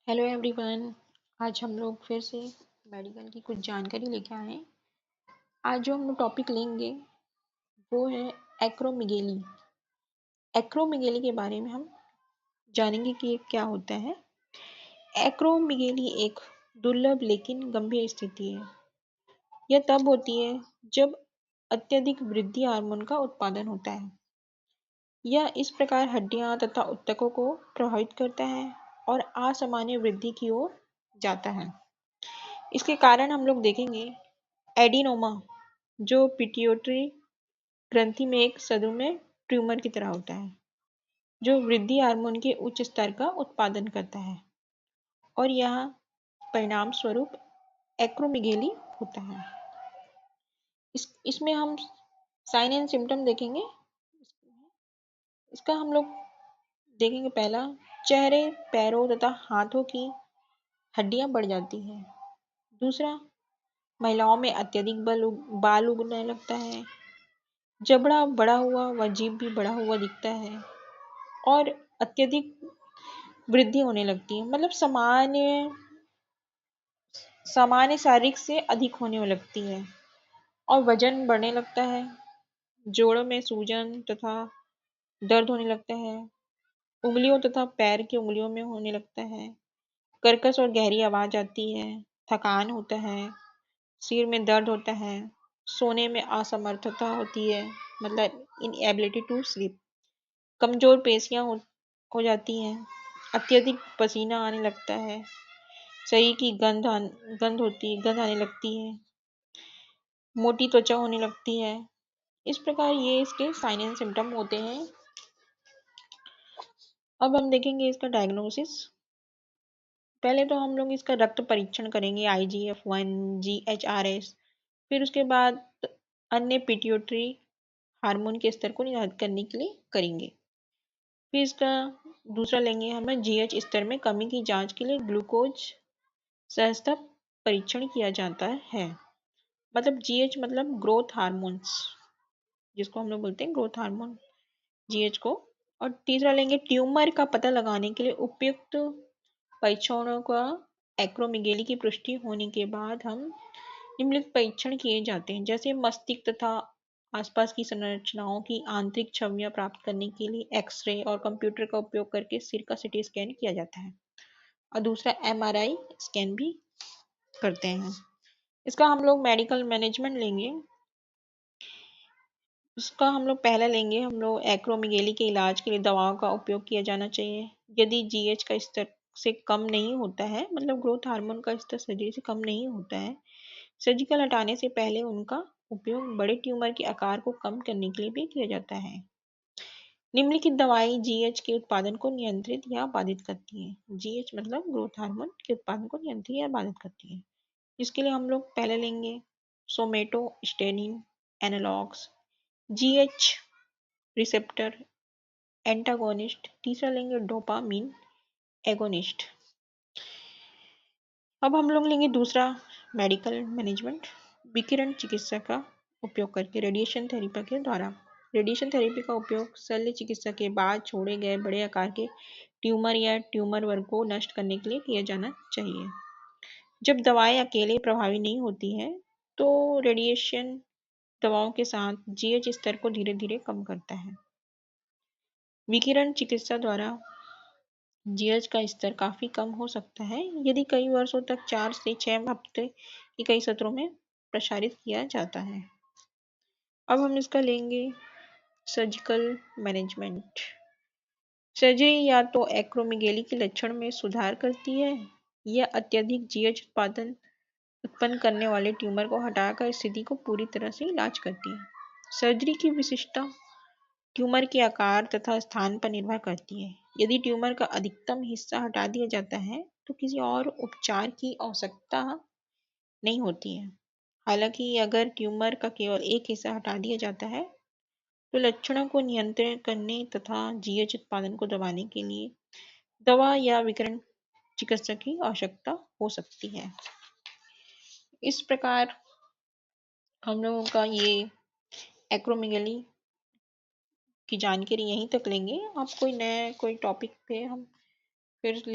Hello everyone. आज हम लोग फिर से मेडिकल की कुछ जानकारी लेके आए हैं। आज जो हम लोग टॉपिक लेंगे वो है एक्रोमिगेली। एक्रोमिगेली के बारे में हम जानेंगे कि ये क्या होता है। एक्रोमिगेली एक दुर्लभ लेकिन गंभीर स्थिति है। यह तब होती है जब अत्यधिक वृद्धि हार्मोन का उत्पादन होता है। यह इस प्रकार हड्डियां तथा ऊतकों को प्रभावित करता है और असामान्य वृद्धि की ओर जाता है। इसके कारण हम लोग देखेंगे एडिनोमा, जो पिट्यूटरी ग्रंथि में एक सदुमय ट्यूमर की तरह होता है, जो वृद्धि हार्मोन के उच्च स्तर का उत्पादन करता है और यह परिणाम स्वरूप एक्रोमिगेली होता है। इसमें हम साइन एंड सिम्टम देखेंगे। इसका हम लोग देखेंगे, पहला, चेहरे, पैरों तथा हाथों की हड्डियां बढ़ जाती हैं। दूसरा, महिलाओं में अत्यधिक बाल उगने लगता है। जबड़ा बढ़ा हुआ व जीभ भी बढ़ा हुआ दिखता है और अत्यधिक वृद्धि होने लगती है, मतलब सामान्य शारीरिक से अधिक होने लगती है और वजन बढ़ने लगता है। जोड़ों में सूजन तथा दर्द होने लगता है। उंगलियों तथा पैर की उंगलियों में होने लगता है। कर्कश और गहरी आवाज आती है। थकान होता है। सिर में दर्द होता है। सोने में असमर्थता होती है, मतलब इनएबिलिटी टू स्लीप। कमजोर पेशियां हो जाती हैं। अत्यधिक पसीना आने लगता है। शरीर की गंध आने लगती है। मोटी त्वचा होने लगती है। इस प्रकार ये इसके साइन एंड सिम्टम होते हैं। अब हम देखेंगे इसका डायग्नोसिस। पहले तो हम लोग इसका रक्त परीक्षण करेंगे, IGF-1, GHRS। फिर उसके बाद अन्य पिट्यूटरी हार्मोन के स्तर को निर्धारित करने के लिए करेंगे। फिर इसका दूसरा लेंगे, हमें GH स्तर में कमी की जांच के लिए ग्लूकोज सहजता परीक्षण किया जाता है। मतलब GH मतलब ग्रोथ हार्मोन्स, जिसको हम लोग बोलते हैं ग्रोथ हार्मोन, GH को। और तीसरा लेंगे, ट्यूमर का पता लगाने के लिए उपयुक्त परीक्षणों का एक्रोमिगेली की पुष्टि होने के बाद हम निम्नलिखित परीक्षण किए जाते हैं, जैसे मस्तिष्क तथा आसपास की संरचनाओं की आंतरिक छवियां प्राप्त करने के लिए एक्सरे और कंप्यूटर का उपयोग करके सिर का CT स्कैन किया जाता है और दूसरा MRI स्कैन भी करते हैं। इसका हम लोग मेडिकल मैनेजमेंट लेंगे। इसका हम लोग पहला लेंगे, हम लोग एक्रोमिगेली के इलाज के लिए दवाओं का उपयोग किया जाना चाहिए। यदि GH का स्तर से कम नहीं होता है, मतलब ग्रोथ हार्मोन का स्तर सर्जरी से कम नहीं होता है, सर्जिकल हटाने से पहले उनका उपयोग बड़े ट्यूमर के आकार को कम करने के लिए भी किया जाता है। निम्नलिखित दवाई GH के उत्पादन को नियंत्रित या बाधित करती है। GH मतलब ग्रोथ हार्मोन के उत्पादन को नियंत्रित या बाधित करती है। इसके लिए हम लोग पहले लेंगे somatostatin analogues, GH receptor antagonist. तीसरा लेंगे डोपामीन एगोनिस्ट। अब हम लोग लेंगे दूसरा मेडिकल मैनेजमेंट, विकिरण चिकित्सा का उपयोग करके रेडिएशन थेरेपी के द्वारा। रेडिएशन थेरेपी का उपयोग शल्य चिकित्सा के बाद छोड़े गए बड़े आकार के ट्यूमर या ट्यूमर वर्ग को नष्ट करने के लिए किया जाना चाहिए। जब दवाएं अकेले प्रभावी नहीं होती है तो रेडिएशन दवाओं के साथ GH स्तर को धीरे धीरे कम करता है। विकिरण चिकित्सा द्वारा GH का स्तर काफी कम हो सकता है यदि कई वर्षों तक 4 से 6 हफ्ते के कई सत्रों में प्रसारित किया जाता है। अब हम इसका लेंगे सर्जिकल मैनेजमेंट। सर्जरी या तो एक्रोमिगेली के लक्षण में सुधार करती है या अत्यधिक GH उत्पन्न करने वाले ट्यूमर को हटाकर स्थिति को पूरी तरह से इलाज करती है। सर्जरी की विशिष्टता ट्यूमर के आकार तथा स्थान पर निर्भर करती है। यदि ट्यूमर का अधिकतम हिस्सा हटा दिया जाता है तो किसी और उपचार की आवश्यकता नहीं होती है। हालांकि अगर ट्यूमर का केवल एक हिस्सा हटा दिया जाता है तो लक्षणों को नियंत्रित करने तथा GH उत्पादन को दबाने के लिए दवा या विकिरण चिकित्सा की आवश्यकता हो सकती है। इस प्रकार हम लोगों का ये एक्रोमिगेली की जानकारी यहीं तक लेंगे। अब कोई नया टॉपिक पे हम फिर ले